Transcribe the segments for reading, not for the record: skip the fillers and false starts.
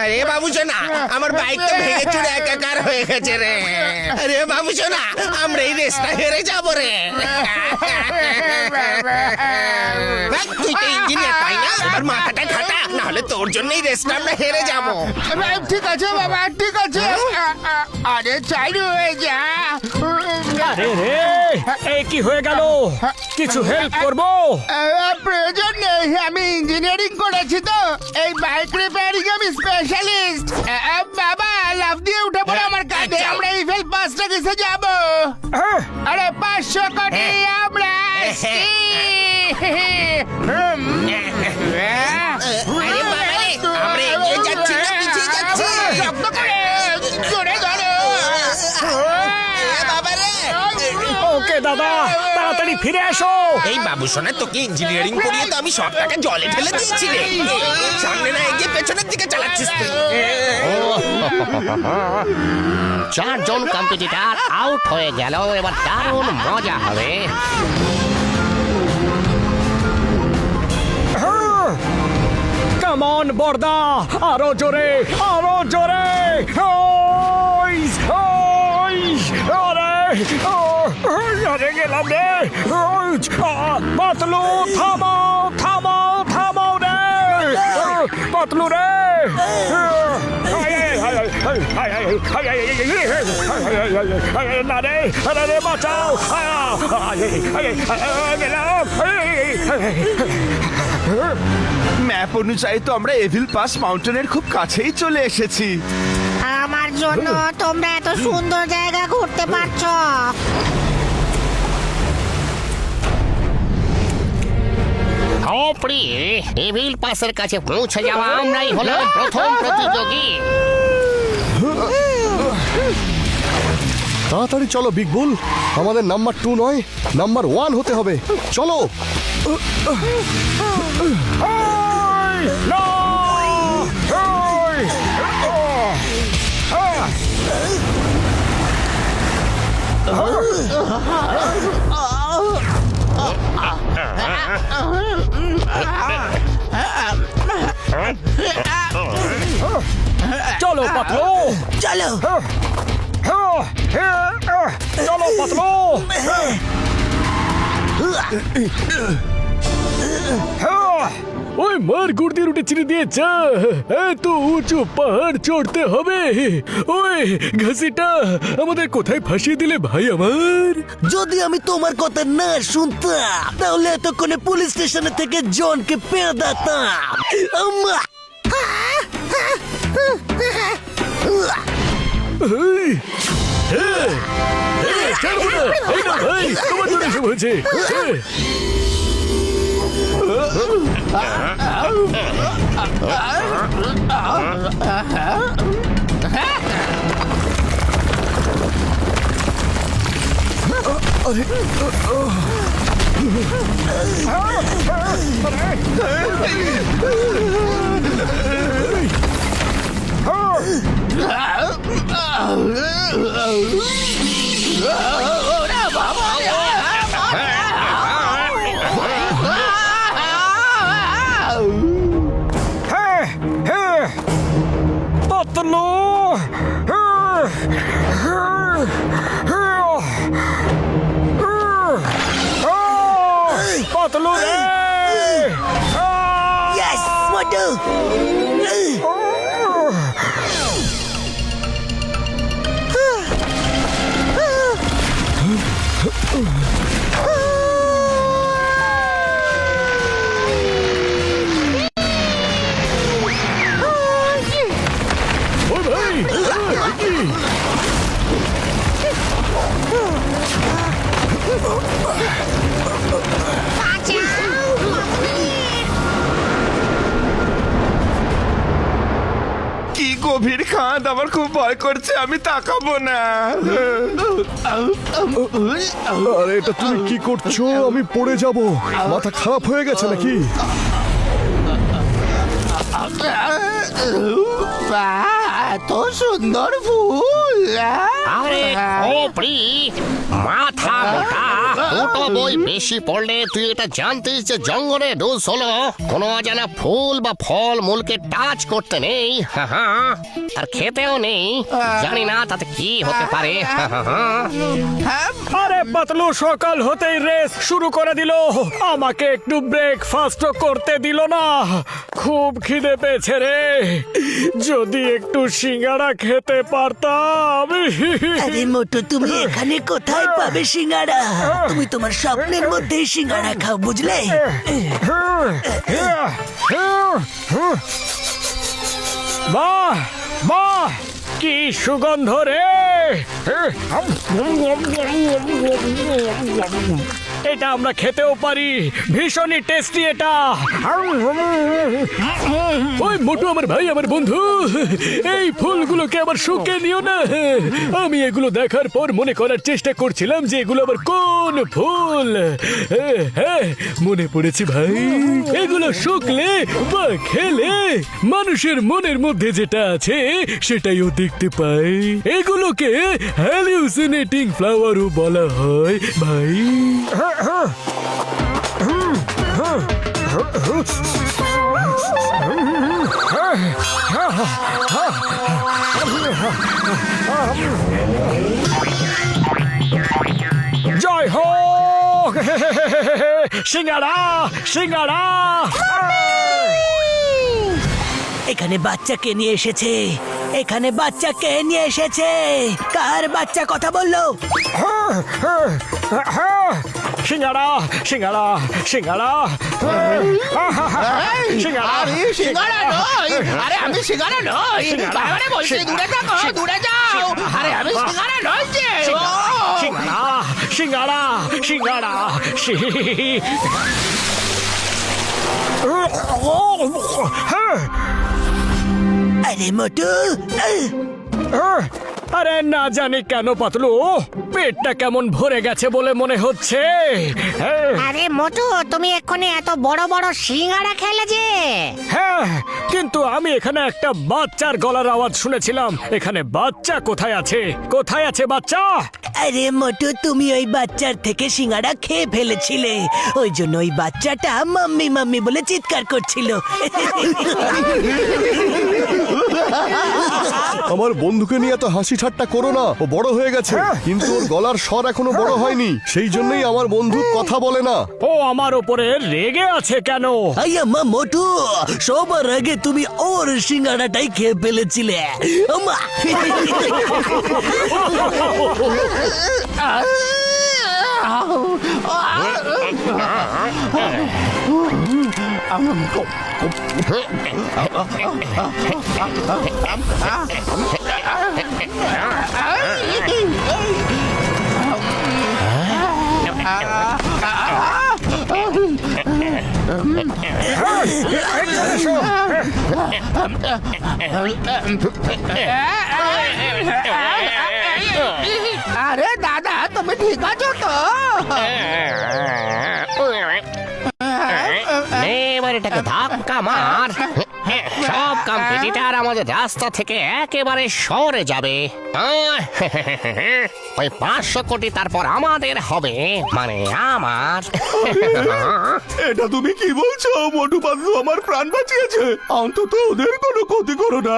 আরে বাবু সোনা, আমার বাইক তো ভেঙে চুরে একাকার হয়ে গেছে রে। আরে বাবু সোনা, আমরা এই রেসটা হেরে যাবো রে। তুই তো ইঞ্জিনিয়ার তাই না? এবার মাথাটা খাটা, নাহলে তোর জন্য এই রেসটা আমরা হেরে যাবো। ঠিক আছে বাবা, ঠিক আছে। আরে চালু হয়ে যা। আরে রে, এই কি হয়ে গেল? কিছু হেল্প করবো? প্রয়োজন নেই, আমি ইঞ্জিনিয়ারিং করেছি তো। এই বাইক রিপেয়ারিং আমি স্পেশালিস্ট। বাবা লাফ দিয়ে উঠে পড়ে আমার কাঁধে। আমরা ইভেল পাসটা কিসে যাব? আরে 500 কোটি আমরা আসছি। আরে বাবা রে, আমরা এগিয়ে যাচ্ছি না পিছিয়ে যাচ্ছি? শক্ত করে জোরে ধরো। বাবা রে, ওকে দাদা, তাড়াতাড়ি ফিরে এসো। এই বাবু সোনা, তোকে ইঞ্জিনিয়ারিং করিয়ে তো আমি সব টাকা জলে ঢেলে দিয়েছি রে। সামনে না এগিয়ে পেছনের দিকে চালাচ্ছিস তুই। 4 জন কম্পিটিটর আউট হয়ে গেল। এবার দারুণ মজা হবে। কাম অন বর্দা, আরো জোরে, আরো জোরে। ওইস, ওইস, আরে, আরে গেলাম রে। পাতলু, থামাও, থামাও, থামাও রে। পাতলু রে। না রে, রে বাঁচাও। গেলাম। ম্যাপ অনুযায়ী তো আমরা এভিল পাস মাউন্টেনের খুব কাছেই চলে এসেছি। আমার জন্য তোমরা এত সুন্দর জায়গা ঘুরতে পারছো। প্রিয় এভিল পাসের কাছে পৌঁছে যাওয়া আমরাই হলাম প্রথম প্রতিযোগী। তাড়াতাড়ি চলো বিগ বুল, আমাদের নাম্বার 2 নয়, নাম্বার 1 হতে হবে। চলো। চলো পাতলু, চলো। চলো পাতলু। ওই মার গুড় দিয়ে রুটে চিনি দিয়ে চা। এত উঁচু পাহাড় চড়তে হবে। ওই ঘাসিটা আমাদের কোথায় ফাঁসিয়ে দিলে ভাই আমার? যদি আমি তোমার কথা না শুনতাম তাহলে এতক্ষণে পুলিশ স্টেশনে থেকে জনকে পেঁদাতাম। ছাড়বো না। এই না ভাই, তোমার জন্য এসব হয়েছে। পাতলু, পাতলু রে। Yes, Modu! ওই ভাই, কি গভীর খাদ, আমার খুব ভয় করছে, আমি তাকাবো না। আরে এটা তুমি কি করছো? আমি পড়ে যাব। মাথা খারাপ হয়ে গেছে নাকি? এত সুন্দর ফুল। আরে ওপরি মাথা মোটা দুটো বই বেশি পড়লে তুই এটা জানতিস যে জঙ্গলে রুলস হলো কোনো অজানা ফুল বা ফল মূলকে টাচ করতে নেই, আর খেতেও নেই। জানি না তাতে কি হতে পারে। আরে পাতলু সকাল হতেই রেস শুরু করে দিল, আমাকে একটু ব্রেকফাস্ট করতে দিল না। খুব খিদে পেয়েছে রে, যদি একটু সিঙ্গাড়া খেতে পারতাম। আরে মোটু, তুমি এখানে কোথায় পাবে সিঙ্গাড়া? তুমি তোমার স্বপ্নের মধ্যেই সিঙ্গাড়া খাও, বুঝলে? বাহ বাহ, কি সুগন্ধ রে! এটা আমরা খেতেও পারি, ভীষণই টেস্টি এটা। ওই মোটু আমার ভাই, আমার বন্ধু, এই ফুলগুলোকে আবার শুকিয়ে নিও না। আমি এগুলো দেখার পর মনে করার চেষ্টা করছিলাম যে এগুলো আবার কোন ফুল। হ্যাঁ, মনে পড়েছে ভাই, এগুলো শুকলে বা খেলে মানুষের মনের মধ্যে যেটা আছে সেটাইও দেখতে পায়। এগুলোকে হ্যালুসিনেটিং ফ্লাওয়ারও বলা হয় ভাই। জয় হোক সিঙ্গাড়া সিঙ্গাড়া! এখানে বাচ্চাকে নিয়ে এসেছে, এখানে বাচ্চাকে নিয়ে এসেছে। কার বাচ্চা কথা বললো? সিঙ্গাড়া সিঙ্গাড়া সিঙ্গাড়া সিঙ্গাড়া! আরে সিঙ্গারা নয়, আরে আমি সিঙ্গারা নই। আরে বলছি দূরে থাকো, দূরে যাও। আরে আমি সিঙ্গারা নই যে। সিঙ্গাড়া সিঙ্গাড়া সিঙ্গাড়া! আরে মোটু, আরে না জানি কেন পাতলু, পেটটা কেমন ভরে গেছে বলে মনে হচ্ছে। আরে মোটু, তুমি এক্ষুনি এত বড় বড় সিঙ্গারা খেলে যে। হ্যাঁ, কিন্তু আমি এখানে একটা বাচ্চার গলার আওয়াজ শুনেছিলাম। এখানে বাচ্চা কোথায় আছে? কোথায় আছে বাচ্চা? আরে মোটু, তুমি ওই বাচ্চার থেকে সিঙ্গাড়া খেয়ে ফেলেছিলে, ওই জন্য ওই বাচ্চাটা মাম্মি মাম্মি বলে চিৎকার করছিল। আমার বন্ধুকে নিয়ে এত হাসি ঠাট্টা করো না, ও বড় হয়ে গেছে, কিন্তু ওর গলার স্বর এখনো বড় হয়নি, সেই জন্যই আমার বন্ধু কথা বলে না। ও আমার ওপরে রেগে আছে কেন? আম্মা মোটু, সবার আগে তুমি ওর সিঙ্গাড়াটাই খেয়ে ফেলেছিলে। আম্মা! আরে দাদা, তুমি ঠিক আছো তো? এবার এটাকে ধাক্কা মার। সব কম্পিটিটর আমাদের রাস্তা থেকে একেবারে সরে যাবে। ওই 500 কোটি তারপর আমাদের হবে, মানে আমার। এটা তুমি কি বলছো? মোটু পাতলু আমার প্রাণ বাঁচিয়েছে, অন্তত ওদের কোনো ক্ষতি করো না।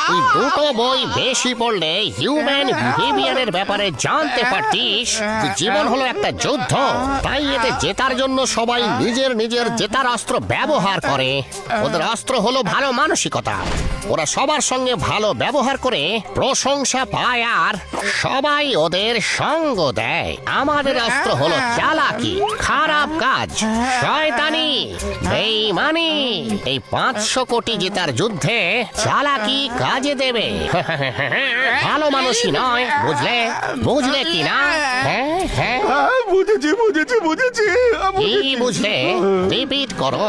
তুই দুটো বই বেশি পড়লে হিউম্যান বিহেভিয়ারের ব্যাপারে জানতে পারতিস। যে জীবন হলো একটা যুদ্ধ, তাই এতে জেতার জন্য সবাই নিজের নিজের জেতার অস্ত্র ব্যবহার করে। ওদের অস্ত্র হলো ভালো মানসিকতা। ওরা সবার সঙ্গে ভালো ব্যবহার করে প্রশংসা পায় আর সবাই ওদের সঙ্গ দেয়। আমাদের অস্ত্র হলো চালাকি, খারাপ কাজ, শয়তানি, বেঈমানি। এই 500 কোটি জেতার যুদ্ধে চালাকি কাজে দেবে। ভালো মানুষই নয়, বুঝলে? বুঝলে কি না? হ্যাঁ হ্যাঁ, বুঝেছি বুঝেছি বুঝেছি। কি বুঝলে? রিপিট করো।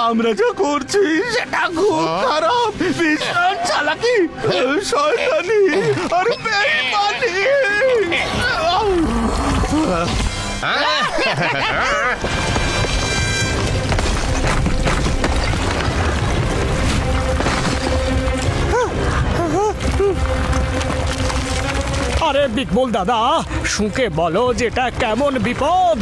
আমরা যা করছি সেটা খুব খারাপ, ভীষণ চালাকি, শয়তানি আর বেঈমানি। বিকবল দাদা, শুকে বলো যেটা কেমন বিপদ।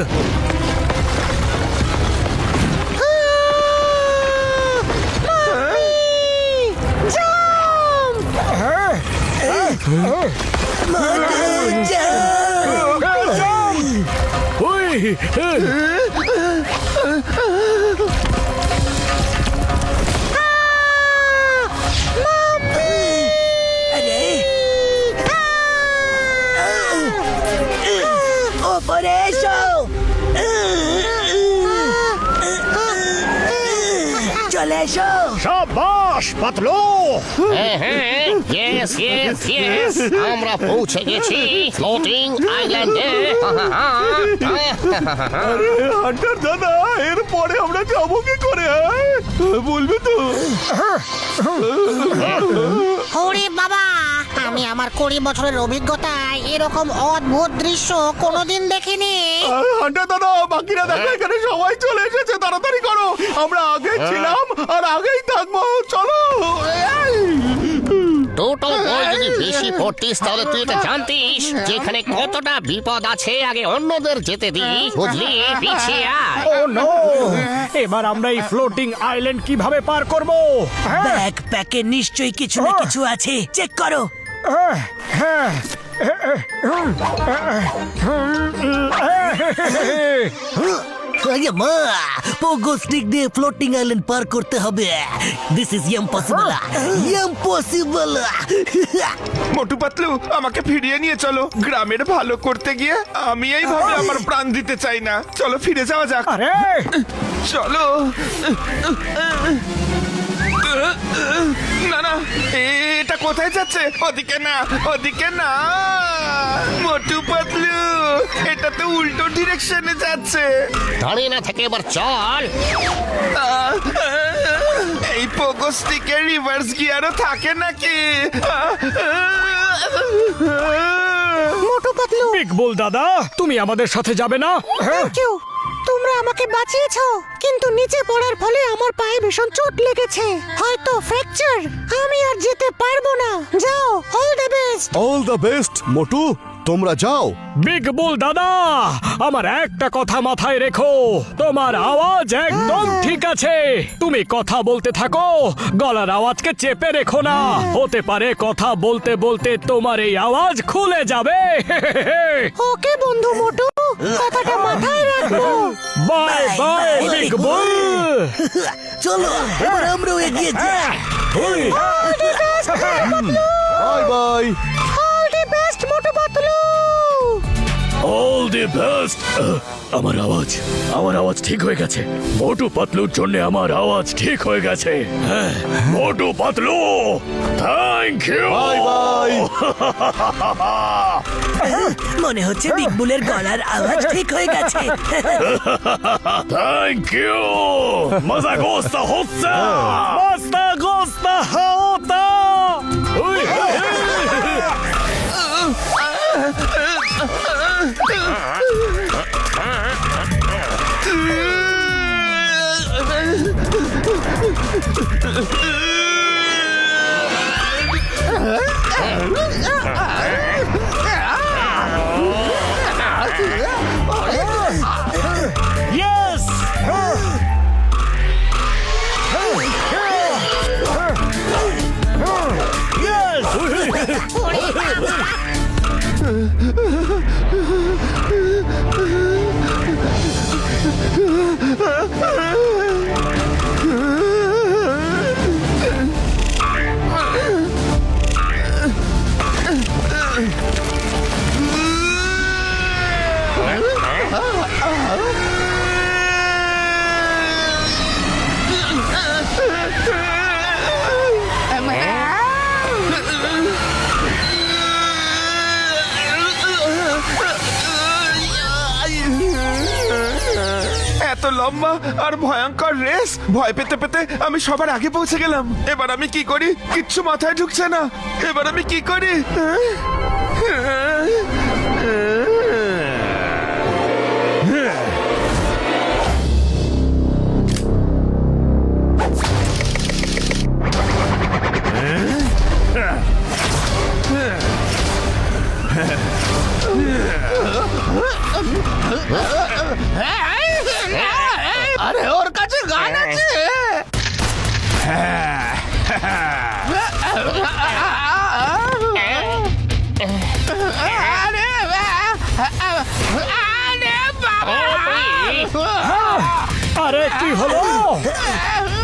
ওই, ওপরে এসো। চলে এসো। সাবাস পাতলু। ইয়েস ইয়েস ইয়েস, আমরা পৌঁছে গেছি ফ্লোটিং আইল্যান্ডে। আরে হান্টার দাদা, এরপরে আমরা যাবো কি করে? বলবে তো? ওরে বাবা, আমি আমার 20 বছরের অভিজ্ঞতায় এরকম অদ্ভুত দৃশ্য কোনোদিন দেখিনি। হান্টার দাদা, বাকিরা দেখো এখানে সবাই চলে এসেছে, তাড়াতাড়ি করো। আমরা আগে ছিলাম আর আগেই থাকবো, চলো। দুটো বই যদি বেশি পড়তিস তাহলে তুই এটা জানতিস যেখানে কতটা বিপদ আছে। আগে অন্যদের যেতে দি, বুঝলি? পিছিয়ে আয়। ও নো, এবার আমরা এই ফ্লোটিং আইল্যান্ড কিভাবে পার করব? ব্যাকপ্যাকে নিশ্চয়ই কিছু না কিছু আছে, চেক করো। মা, পোগো স্টিক দিয়ে ফ্লোটিং আইল্যান্ড পার করতে হবে। This is impossible, impossible. Motu Patlu, আমাকে ফিরিয়ে নিয়ে চলো। গ্রামের ভালো করতে গিয়ে আমি এইভাবে আমার প্রাণ দিতে চাই না। চলো ফিরে যাওয়া যাক। আরে চলো। না না, এটা কোথায় যাচ্ছে? ওদিকে না, ওদিকে না। মোটু পাতলু, এটা তো উল্টো ডিরেকশনে যাচ্ছে। দাঁড়িয়ে না থেকে এবার চল। এই পোগো স্টিকে রিভার্স গিয়ারও থাকে নাকি? মোটু পাতলু, বিকবল দাদা, তুমি আমাদের সাথে যাবে না? Thank you. তোমরা আমাকে বাঁচিয়েছো, কিন্তু নিচে পড়ার ফলে আমার পায়ে ভীষণ চোট লেগেছে, হয়তো ফ্র্যাকচার। আমি আর যেতে পারবো না। যাও, all the best. All the best Motu, তোমরা যাও। বিকবল দাদা, আমার একটা কথা মাথায় রেখো, তোমার আওয়াজ একদম ঠিক আছে। তুমি কথা বলতে থাকো, গলার আওয়াজকে চেপে রেখো না। হতে পারে কথা বলতে বলতে তোমার এই আওয়াজ খুলে যাবে। ওকে বন্ধু মোটু, কথাটা মাথায় রাখবো। Bye bye big bull. চলো এবার আমরাও এগিয়ে যাই। ওই, bye bye. All the best Motu Patlu. All the best. আমার আওয়াজ ঠিক হয়ে গেছে। মোটু পাতলুর জন্য আমার আওয়াজ ঠিক হয়ে গেছে। হ্যাঁ, Motu Patlu, thank you. Bye bye. মনে হচ্ছে বিগ বুলের গলার আওয়াজ ঠিক হয়ে গেছে। Thank you. মজা গোস্তা হচ্ছে, মস্তা গোস্তা হতা। ওই, yes. এত লম্বা আর ভয়ঙ্কর রেস, ভয় পেতে পেতে আমি সবার আগে পৌঁছে গেলাম। এবার আমি কি করি? কিচ্ছু মাথায় ঢুকছে না। এবার আমি কি করি? আরে ওর কাছে গান আছে। আরে বাবা, আরে কি হলো?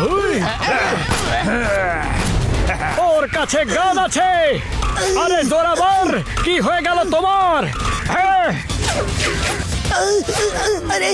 হুই! ওর কাছে গান আছে। আরে জোরাবার, কি হয়ে গেল তোমার? হ্যাঁ, আরে